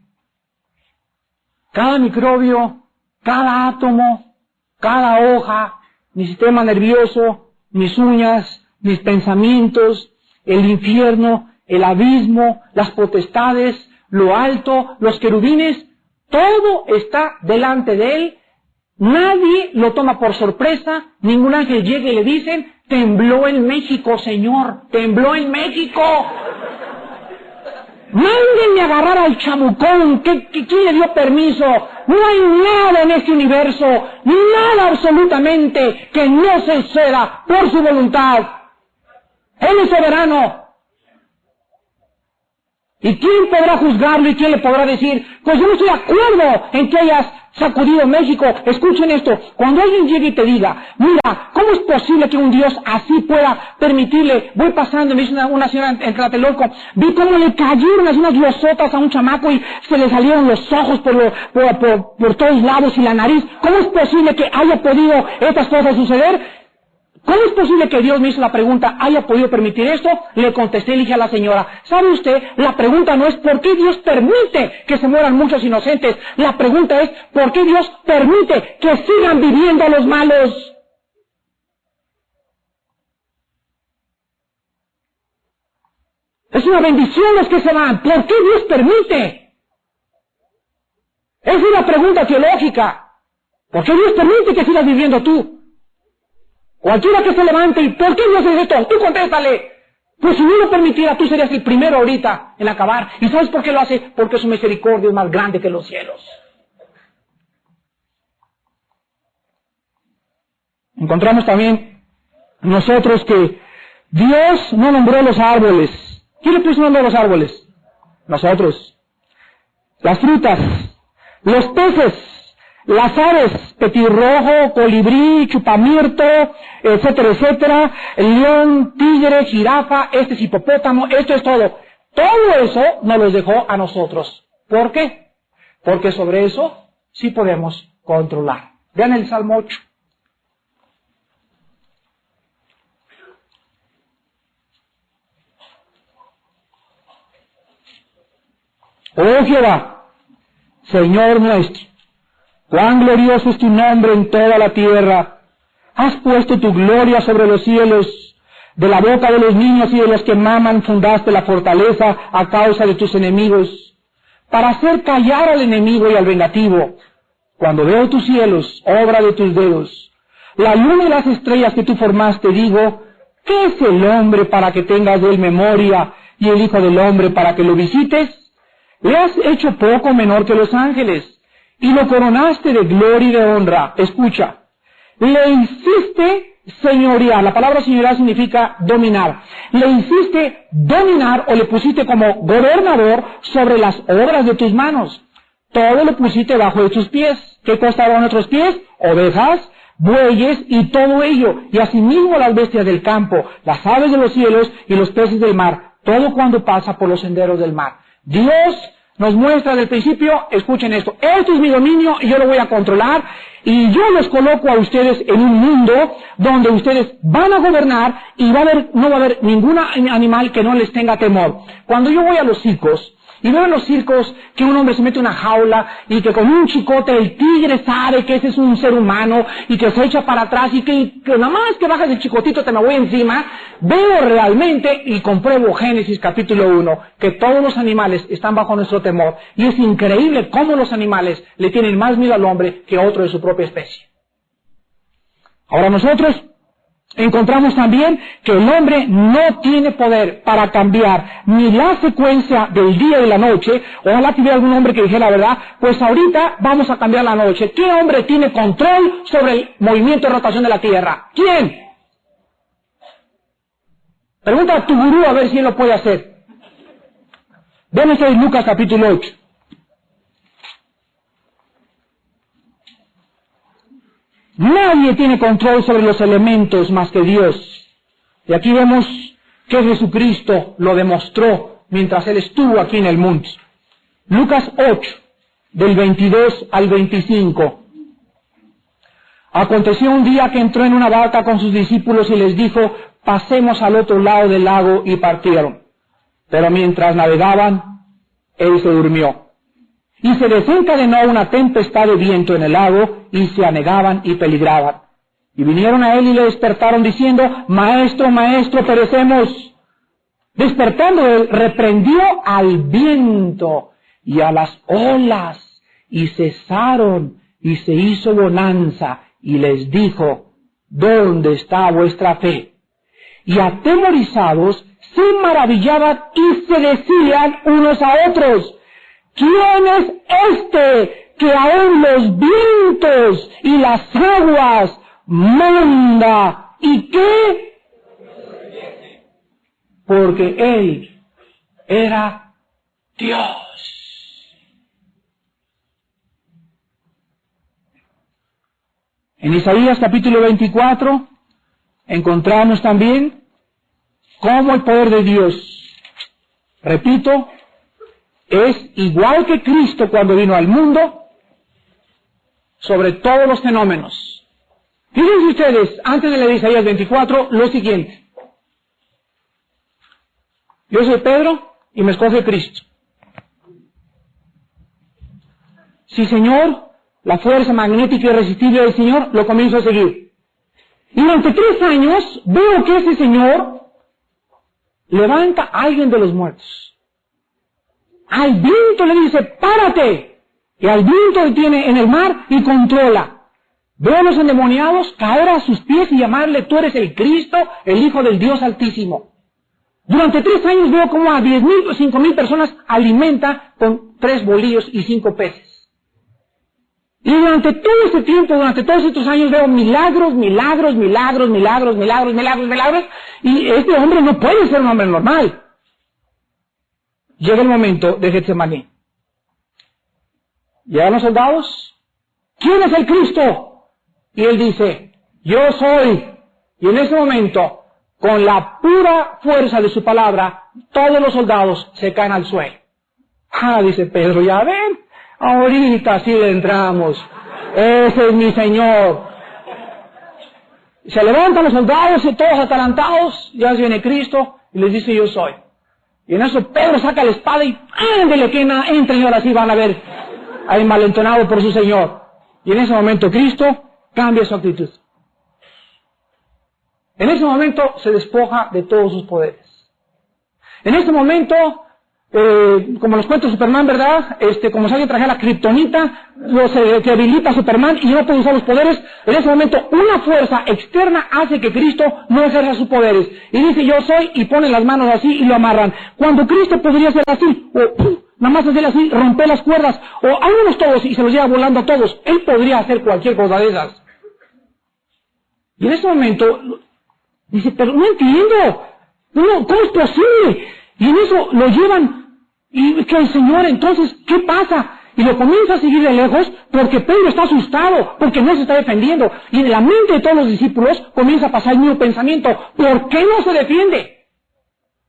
Cada microbio, cada átomo, cada hoja, mi sistema nervioso, mis uñas, mis pensamientos, el infierno, el abismo, las potestades, lo alto, los querubines, todo está delante de Él. Nadie lo toma por sorpresa, ningún ángel llega y le dicen, tembló en México, Señor, tembló en México. Mándenme a agarrar al chamucón, ¿quién le dio permiso? No hay nada en este universo, nada absolutamente que no se suceda por su voluntad. Él es soberano. ¿Y quién podrá juzgarlo y quién le podrá decir, pues yo no estoy de acuerdo en que hayas sacudido México? Escuchen esto, cuando alguien llegue y te diga, mira, ¿cómo es posible que un Dios así pueda permitirle? Voy pasando, me dice una señora en Tlatelolco, vi cómo le cayeron así unas glosotas a un chamaco y se le salieron los ojos por todos lados y la nariz. ¿Cómo es posible que haya podido estas cosas suceder? ¿Cómo es posible que Dios me hizo la pregunta, haya podido permitir esto? Le contesté y le dije a la señora, ¿sabe usted? La pregunta no es ¿por qué Dios permite que se mueran muchos inocentes? La pregunta es ¿por qué Dios permite que sigan viviendo los malos? Es una bendición los que se van. ¿Por qué Dios permite? Es una pregunta teológica. ¿Por qué Dios permite que sigas viviendo tú? Cualquiera que se levante y ¿por qué Dios hace esto? Tú contéstale. Pues si no lo permitiera, tú serías el primero ahorita en acabar. ¿Y sabes por qué lo hace? Porque su misericordia es más grande que los cielos. Encontramos también nosotros que Dios no nombró los árboles. ¿Quién le puso nombre a los árboles? Nosotros. Las frutas, los peces, las aves, petirrojo, colibrí, chupamirto, etcétera, etcétera, el león, tigre, jirafa, este es hipopótamo, esto es todo. Todo eso nos los dejó a nosotros. ¿Por qué? Porque sobre eso sí podemos controlar. Vean el Salmo 8. Oh Jehová, Señor nuestro, cuán glorioso es tu nombre en toda la tierra. Has puesto tu gloria sobre los cielos. De la boca de los niños y de los que maman fundaste la fortaleza a causa de tus enemigos, para hacer callar al enemigo y al vengativo. Cuando veo tus cielos, obra de tus dedos, la luna y las estrellas que tú formaste, digo, ¿qué es el hombre para que tengas de él memoria y el hijo del hombre para que lo visites? Le has hecho poco menor que los ángeles, y lo coronaste de gloria y de honra. Escucha, le hiciste señorear. La palabra señorear significa dominar. Le hiciste dominar o le pusiste como gobernador sobre las obras de tus manos. Todo lo pusiste bajo de tus pies. ¿Qué costaban nuestros pies? Ovejas, bueyes y todo ello. Y asimismo las bestias del campo, las aves de los cielos y los peces del mar. Todo cuando pasa por los senderos del mar. Dios nos muestra desde el principio, escuchen esto, esto es mi dominio y yo lo voy a controlar y yo los coloco a ustedes en un mundo donde ustedes van a gobernar y no va a haber ningún animal que no les tenga temor. Cuando yo voy a los circos y veo en los circos que un hombre se mete en una jaula y que con un chicote el tigre sabe que ese es un ser humano y que se echa para atrás y que nada más que bajas el chicotito te me voy encima, veo realmente y compruebo Génesis capítulo 1 que todos los animales están bajo nuestro temor y es increíble cómo los animales le tienen más miedo al hombre que otro de su propia especie. Ahora nosotros encontramos también que el hombre no tiene poder para cambiar ni la secuencia del día y la noche. Ojalá que hubiera algún hombre que dijera la verdad, pues ahorita vamos a cambiar la noche. ¿Qué hombre tiene control sobre el movimiento de rotación de la Tierra? ¿Quién? Pregunta a tu gurú a ver si él lo puede hacer. Vean en Lucas capítulo 8. Nadie tiene control sobre los elementos más que Dios. Y aquí vemos que Jesucristo lo demostró mientras Él estuvo aquí en el mundo. Lucas 8, del 22 al 25. Aconteció un día que entró en una barca con sus discípulos y les dijo, pasemos al otro lado del lago, y partieron. Pero mientras navegaban, Él se durmió. Y se desencadenó una tempestad de viento en el lago, y se anegaban y peligraban. Y vinieron a él y le despertaron diciendo, Maestro, Maestro, perecemos. Despertando él, reprendió al viento y a las olas, y cesaron, y se hizo bonanza, y les dijo, ¿dónde está vuestra fe? Y atemorizados, se maravillaban y se decían unos a otros, ¿quién es este que aún los vientos y las aguas manda? ¿Y qué? Porque él era Dios. En Isaías capítulo 24 encontramos también cómo el poder de Dios, repito, es igual que Cristo cuando vino al mundo sobre todos los fenómenos. Fíjense ustedes, antes de leer Isaías 24, lo siguiente. Yo soy Pedro y me escoge Cristo. Sí, Señor, la fuerza magnética irresistible del Señor, lo comienzo a seguir. Y durante 3 años veo que ese Señor levanta a alguien de los muertos. Al viento le dice, párate. Y al viento detiene en el mar y controla. Veo a los endemoniados caer a sus pies y llamarle, tú eres el Cristo, el Hijo del Dios Altísimo. Durante 3 años veo como a 10,000 o 5,000 personas alimenta con 3 bolillos y 5 peces. Y durante todo ese tiempo, durante todos estos años veo milagros, milagros, milagros, milagros, milagros, milagros, milagros, y este hombre no puede ser un hombre normal. Llega el momento de Getsemaní. Llegan los soldados, ¿quién es el Cristo? Y él dice, yo soy. Y en ese momento, con la pura fuerza de su palabra, todos los soldados se caen al suelo. Dice Pedro, ya ven, ahorita sí le entramos. Ese es mi Señor. Se levantan los soldados y todos atalantados, ya viene Cristo y les dice, yo soy. Y en eso Pedro saca la espada y ándele que entren y ahora sí van a ver al envalentonado por su Señor. Y en ese momento Cristo cambia su actitud. En ese momento se despoja de todos sus poderes. En este momento, como nos cuenta Superman, ¿verdad? Como si alguien trajera la kriptonita, se debilita Superman y no puede usar los poderes. En ese momento, una fuerza externa hace que Cristo no ejerza sus poderes. Y dice, yo soy, y pone las manos así y lo amarran. Cuando Cristo podría hacer así, o nada más hacer así, romper las cuerdas, o háganos todos y se los lleva volando a todos. Él podría hacer cualquier cosa de esas. Y en ese momento, dice, pero no entiendo, ¿cómo es posible? Y en eso lo llevan, y que el Señor, entonces, ¿qué pasa? Y lo comienza a seguir de lejos porque Pedro está asustado, porque no se está defendiendo. Y en la mente de todos los discípulos comienza a pasar el mismo pensamiento, ¿por qué no se defiende?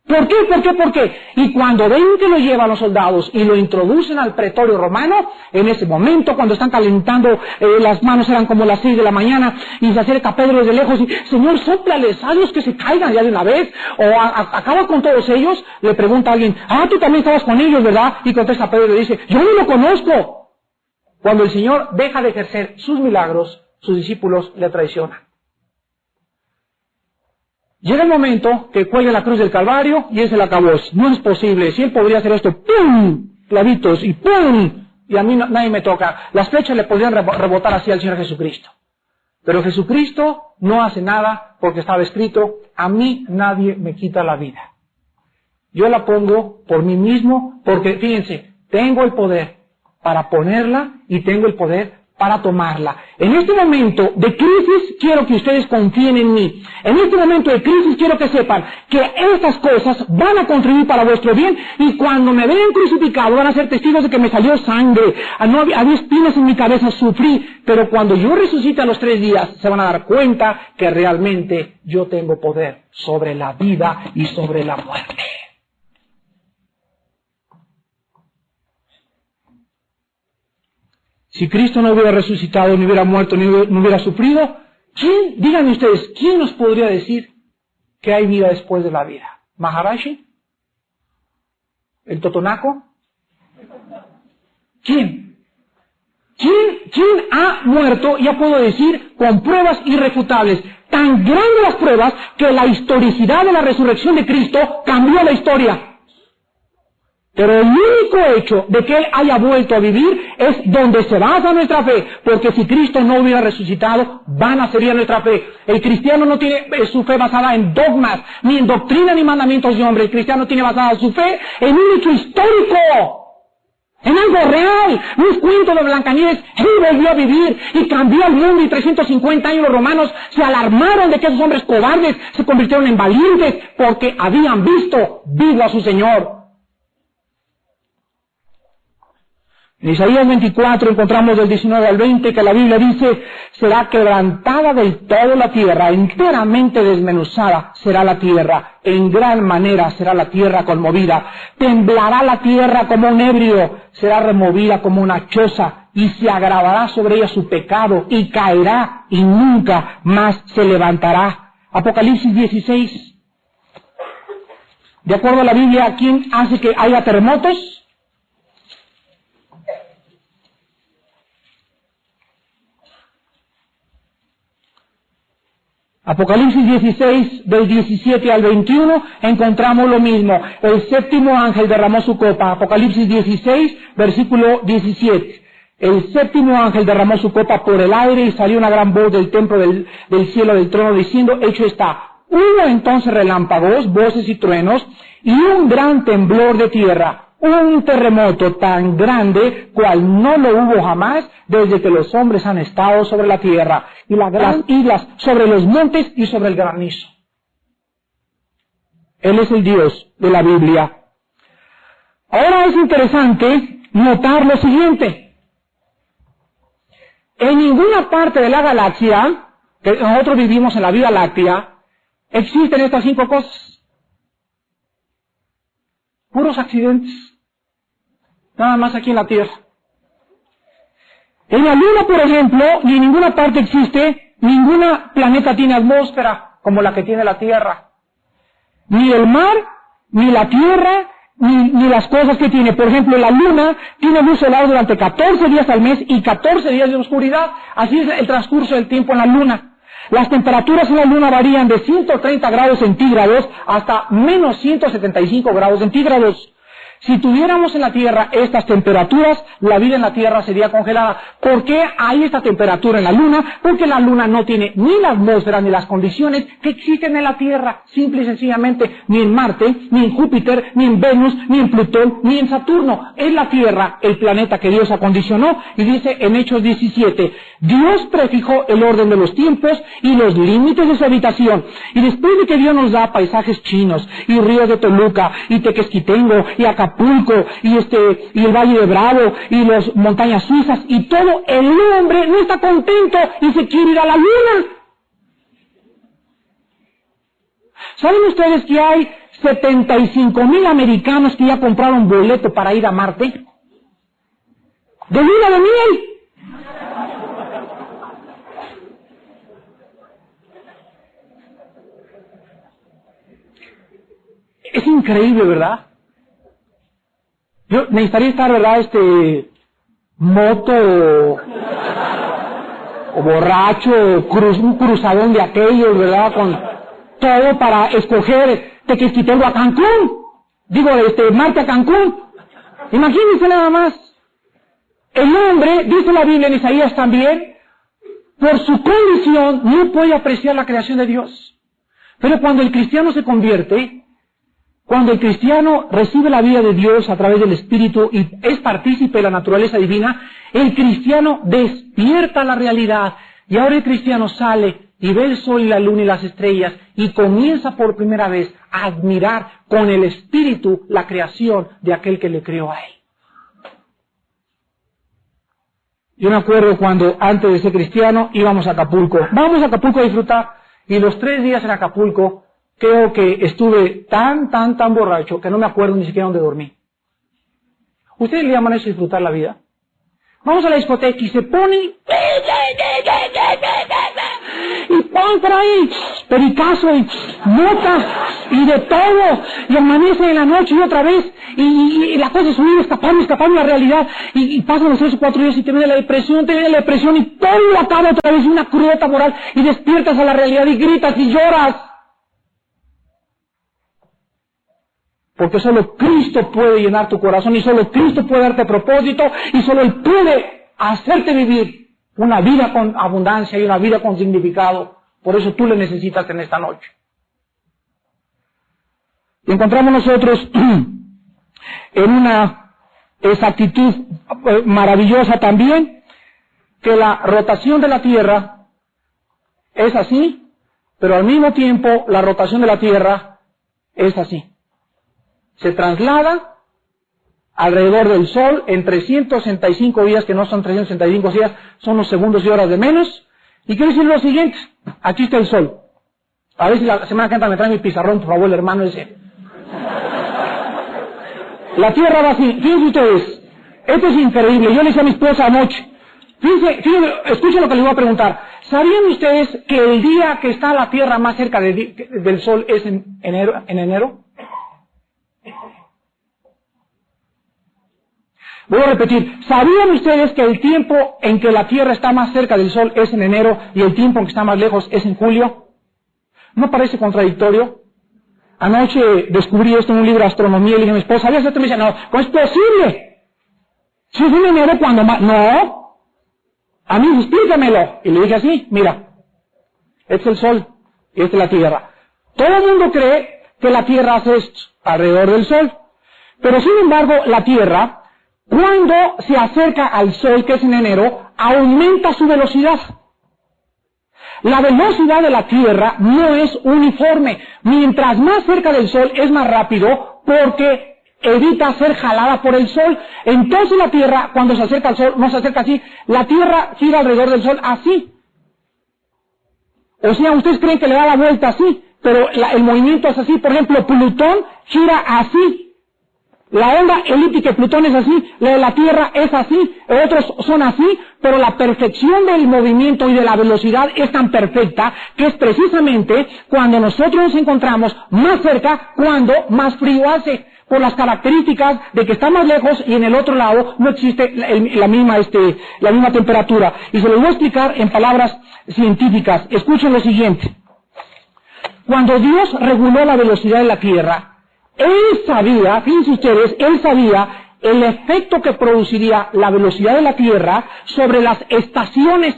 ¿Por qué? ¿Por qué? ¿Por qué? Y cuando ven que lo llevan los soldados y lo introducen al pretorio romano, en ese momento, cuando están calentando, las manos eran como las 6 de la mañana, y se acerca Pedro desde lejos y, Señor, sóplales, hazlos que se caigan ya de una vez, o acaba con todos ellos. Le pregunta a alguien, tú también estabas con ellos, ¿verdad? Y contesta Pedro y le dice, yo no lo conozco. Cuando el Señor deja de ejercer sus milagros, sus discípulos le traicionan. Llega el momento que cuelga la cruz del Calvario y es el acabose. No es posible. Si él podría hacer esto, ¡pum! Clavitos y ¡pum! Y a mí nadie me toca. Las flechas le podrían rebotar así al Señor Jesucristo. Pero Jesucristo no hace nada porque estaba escrito, a mí nadie me quita la vida. Yo la pongo por mí mismo porque, fíjense, tengo el poder para ponerla y tengo el poder para tomarla. En este momento de crisis quiero que ustedes confíen en mí. En este momento de crisis quiero que sepan que estas cosas van a contribuir para vuestro bien y cuando me vean crucificado van a ser testigos de que me salió sangre, había espinas en mi cabeza, sufrí, pero cuando yo resucite a los 3 días se van a dar cuenta que realmente yo tengo poder sobre la vida y sobre la muerte. Si Cristo no hubiera resucitado, ni hubiera muerto, ni hubiera sufrido, díganme ustedes, ¿quién nos podría decir que hay vida después de la vida? ¿Maharashi? ¿El Totonaco? ¿Quién? ¿Quién ha muerto? Ya puedo decir, con pruebas irrefutables. Tan grandes las pruebas que la historicidad de la resurrección de Cristo cambió la historia. Pero el único hecho de que Él haya vuelto a vivir es donde se basa nuestra fe, porque si Cristo no hubiera resucitado, vana sería nuestra fe. El cristiano no tiene su fe basada en dogmas, ni en doctrina, ni mandamientos de hombre. El cristiano tiene basada su fe en un hecho histórico, en algo real. No es cuento de Blancanieves. Él volvió a vivir y cambió el mundo, y 350 años los romanos se alarmaron de que esos hombres cobardes se convirtieron en valientes porque habían visto vivo a su Señor. En Isaías 24 encontramos del 19 al 20 que la Biblia dice: será quebrantada del todo la tierra, enteramente desmenuzada será la tierra, en gran manera será la tierra conmovida, temblará la tierra como un ebrio, será removida como una choza, y se agravará sobre ella su pecado, y caerá, y nunca más se levantará. Apocalipsis 16. De acuerdo a la Biblia, ¿quién hace que haya terremotos? Apocalipsis 16, del 17 al 21, encontramos lo mismo. El séptimo ángel derramó su copa. Apocalipsis 16, versículo 17. El séptimo ángel derramó su copa por el aire, y salió una gran voz del templo del cielo del trono diciendo: hecho está. Hubo entonces relámpagos, voces y truenos, y un gran temblor de tierra. Un terremoto tan grande cual no lo hubo jamás desde que los hombres han estado sobre la tierra, y las islas sobre los montes y sobre el granizo. Él es el Dios de la Biblia. Ahora es interesante notar lo siguiente. En ninguna parte de la galaxia, que nosotros vivimos en la Vía Láctea, existen estas 5 cosas. Puros accidentes. Nada más aquí en la Tierra. En la Luna, por ejemplo, ni en ninguna parte existe, ninguna planeta tiene atmósfera como la que tiene la Tierra. Ni el mar, ni la Tierra, ni las cosas que tiene. Por ejemplo, la Luna tiene luz solar durante 14 días al mes y 14 días de oscuridad. Así es el transcurso del tiempo en la Luna. Las temperaturas en la Luna varían de 130 grados centígrados hasta menos 175 grados centígrados. Si tuviéramos en la Tierra estas temperaturas, la vida en la Tierra sería congelada. ¿Por qué hay esta temperatura en la Luna? Porque la Luna no tiene ni la atmósfera ni las condiciones que existen en la Tierra. Simple y sencillamente, ni en Marte, ni en Júpiter, ni en Venus, ni en Plutón, ni en Saturno. Es la Tierra el planeta que Dios acondicionó, y dice en Hechos 17, Dios prefijó el orden de los tiempos y los límites de su habitación. Y después de que Dios nos da paisajes chinos, y ríos de Toluca, y Tequesquitengo, y Acapulco, y el Valle de Bravo, y las montañas suizas, y todo, el hombre no está contento y se quiere ir a la Luna. ¿Saben ustedes que hay 75,000 americanos que ya compraron boleto para ir a Marte? ¡De luna de miel! Es increíble, ¿verdad? Yo necesitaría estar, ¿verdad? Moto o borracho, un cruzadón de aquellos, ¿verdad? Con todo para escoger Tequesquitengo a Cancún. Digo, Marte a Cancún. Imagínense nada más. El hombre, dice la Biblia en Isaías también, por su condición no puede apreciar la creación de Dios. Pero cuando el cristiano se convierte, cuando el cristiano recibe la vida de Dios a través del Espíritu y es partícipe de la naturaleza divina, el cristiano despierta la realidad. Y ahora el cristiano sale y ve el sol y la luna y las estrellas y comienza por primera vez a admirar con el Espíritu la creación de aquel que le creó a él. Yo me acuerdo cuando antes de ser cristiano íbamos a Acapulco. Vamos a Acapulco a disfrutar, y los 3 días en Acapulco creo que estuve tan borracho que no me acuerdo ni siquiera dónde dormí. ¿Ustedes le llaman eso disfrutar la vida? Vamos a la discoteca y se ponen y ponen por ahí pericazo y mota y de todo, y amanece en la noche y otra vez, y la cosa es subir, escapando de la realidad, y pasan los 3 o 4 días y te viene la depresión, y todo lo acaba otra vez, una crudeza moral, y despiertas a la realidad y gritas y lloras. Porque solo Cristo puede llenar tu corazón, y solo Cristo puede darte propósito, y solo Él puede hacerte vivir una vida con abundancia y una vida con significado. Por eso tú le necesitas en esta noche. Y encontramos nosotros en una exactitud maravillosa también, que la rotación de la Tierra es así, pero al mismo tiempo la rotación de la Tierra es así. Se traslada alrededor del Sol en 365 días, que no son 365 días, son los segundos y horas de menos. Y quiero decir lo siguiente, aquí está el Sol. A ver si la semana que entra me trae mi pizarrón, por favor, el hermano ese. La Tierra va así. Fíjense ustedes, esto es increíble. Yo le decía a mi esposa anoche, fíjense, escuchen lo que les voy a preguntar. ¿Sabían ustedes que el día que está la Tierra más cerca del Sol es en enero? Voy a repetir, ¿sabían ustedes que el tiempo en que la Tierra está más cerca del Sol es en enero y el tiempo en que está más lejos es en julio? ¿No parece contradictorio? Anoche descubrí esto en un libro de astronomía y le dije a mi esposa, ¿sabías esto? Me dice, no, ¿cómo es posible? Si es en enero cuando más... No. A mí, explícamelo. Y le dije así, mira, este es el Sol y esta es la Tierra. Todo el mundo cree que la Tierra hace esto alrededor del Sol. Pero sin embargo, la Tierra, cuando se acerca al Sol, que es en enero, aumenta su velocidad. La velocidad de la Tierra no es uniforme. Mientras más cerca del Sol es más rápido porque evita ser jalada por el Sol. Entonces la Tierra, cuando se acerca al Sol, no se acerca así. La Tierra gira alrededor del Sol así. O sea, ustedes creen que le da la vuelta así, pero el movimiento es así. Por ejemplo, Plutón gira así. La onda elíptica de Plutón es así, la de la Tierra es así, otros son así, pero la perfección del movimiento y de la velocidad es tan perfecta que es precisamente cuando nosotros nos encontramos más cerca, cuando más frío hace, por las características de que está más lejos y en el otro lado no existe la misma temperatura. Y se los voy a explicar en palabras científicas. Escuchen lo siguiente. Cuando Dios reguló la velocidad de la Tierra, Él sabía, fíjense ustedes, Él sabía el efecto que produciría la velocidad de la Tierra sobre las estaciones.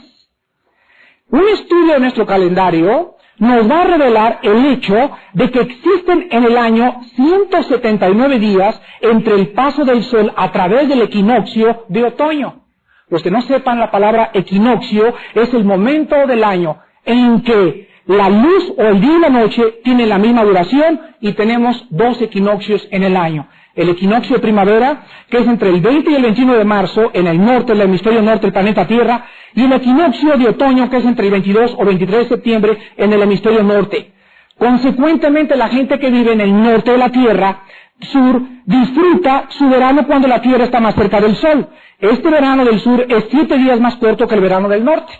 Un estudio de nuestro calendario nos va a revelar el hecho de que existen en el año 179 días entre el paso del Sol a través del equinoccio de otoño. Los que no sepan, la palabra equinoccio es el momento del año en que la luz o el día y la noche tienen la misma duración y tenemos 2 equinoccios en el año. El equinoccio de primavera, que es entre el 20 y el 21 de marzo en el norte, el hemisferio norte del planeta Tierra, y el equinoccio de otoño, que es entre el 22 o 23 de septiembre en el hemisferio norte. Consecuentemente, la gente que vive en el norte de la Tierra sur disfruta su verano cuando la Tierra está más cerca del Sol. Este verano del sur es 7 días más corto que el verano del norte.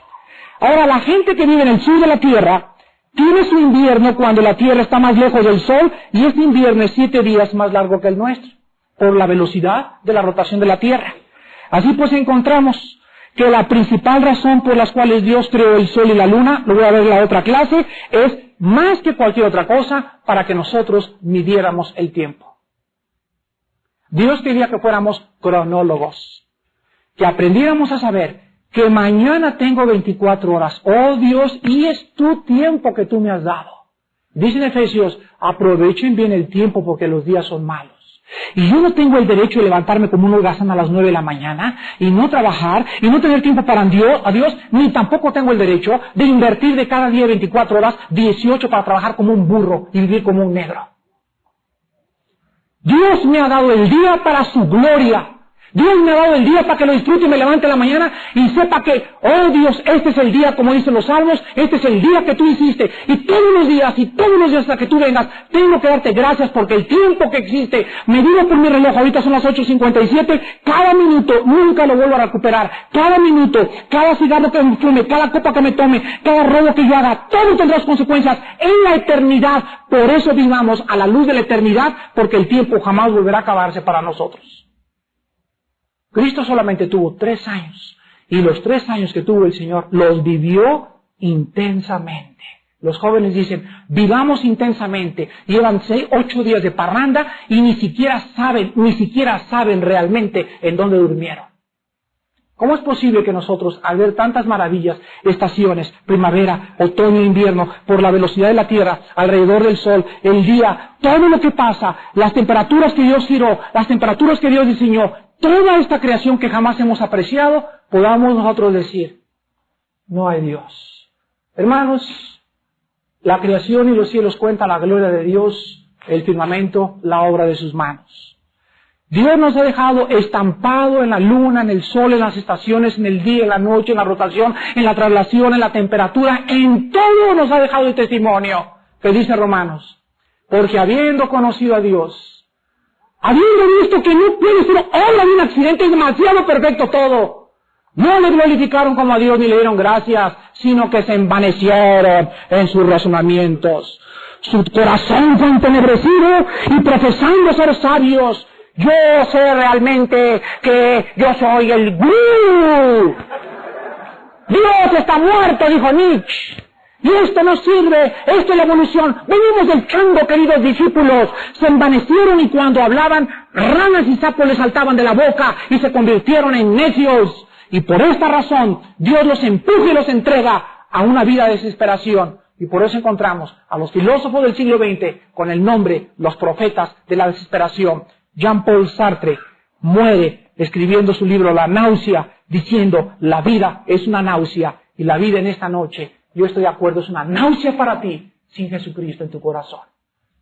Ahora, la gente que vive en el sur de la Tierra tiene su invierno cuando la Tierra está más lejos del Sol, y este invierno es 7 días más largo que el nuestro, por la velocidad de la rotación de la Tierra. Así pues encontramos que la principal razón por las cuales Dios creó el Sol y la Luna, lo voy a ver en la otra clase, es más que cualquier otra cosa para que nosotros midiéramos el tiempo. Dios quería que fuéramos cronólogos, que aprendiéramos a saber que mañana tengo 24 horas. Oh Dios, y es tu tiempo que tú me has dado. Dice en Efesios, aprovechen bien el tiempo porque los días son malos. Y yo no tengo el derecho de levantarme como un holgazán a las 9 de la mañana y no trabajar y no tener tiempo para Dios, ni tampoco tengo el derecho de invertir de cada día 24 horas 18 para trabajar como un burro y vivir como un negro. Dios me ha dado el día para su gloria. Dios me ha dado el día para que lo disfrute y me levante en la mañana y sepa que, oh Dios, este es el día, como dicen los salmos, este es el día que tú hiciste. Y todos los días hasta que tú vengas, tengo que darte gracias porque el tiempo que existe, medido por mi reloj, ahorita son las 8:57, cada minuto nunca lo vuelvo a recuperar. Cada minuto, cada cigarro que me fume, cada copa que me tome, cada robo que yo haga, todo tendrá sus consecuencias en la eternidad. Por eso vivamos a la luz de la eternidad, porque el tiempo jamás volverá a acabarse para nosotros. Cristo solamente tuvo 3 años, y los 3 años que tuvo el Señor los vivió intensamente. Los jóvenes dicen, vivamos intensamente. Llevan 8 días de parranda y ni siquiera saben realmente en dónde durmieron. ¿Cómo es posible que nosotros, al ver tantas maravillas, estaciones, primavera, otoño, invierno, por la velocidad de la Tierra, alrededor del Sol, el día, todo lo que pasa, las temperaturas que Dios giró, las temperaturas que Dios diseñó, toda esta creación que jamás hemos apreciado, podamos nosotros decir, no hay Dios? Hermanos, la creación y los cielos cuentan la gloria de Dios, el firmamento, la obra de sus manos. Dios nos ha dejado estampado en la luna, en el sol, en las estaciones, en el día, en la noche, en la rotación, en la traslación, en la temperatura, en todo nos ha dejado el testimonio, que dice Romanos, porque habiendo conocido a Dios, habiendo visto que no puede ser obra de un accidente, es demasiado perfecto todo, no le glorificaron como a Dios ni le dieron gracias, sino que se envanecieron en sus razonamientos. Su corazón fue entenebrecido y profesando ser sabios, yo sé realmente que yo soy el gurú. Dios está muerto, dijo Nietzsche. Y esto no sirve, esto es la evolución. Venimos del chango, queridos discípulos. Se envanecieron y cuando hablaban, ranas y sapos les saltaban de la boca y se convirtieron en necios. Y por esta razón, Dios los empuja y los entrega a una vida de desesperación. Y por eso encontramos a los filósofos del siglo XX con el nombre, los profetas de la desesperación. Jean-Paul Sartre muere escribiendo su libro La náusea, diciendo, la vida es una náusea, y la vida en esta noche, yo estoy de acuerdo, es una náusea para ti, sin Jesucristo en tu corazón.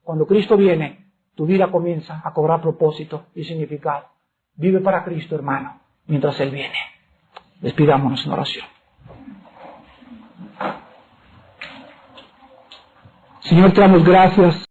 Cuando Cristo viene, tu vida comienza a cobrar propósito y significado. Vive para Cristo, hermano, mientras Él viene. Despidámonos en oración. Señor, te damos gracias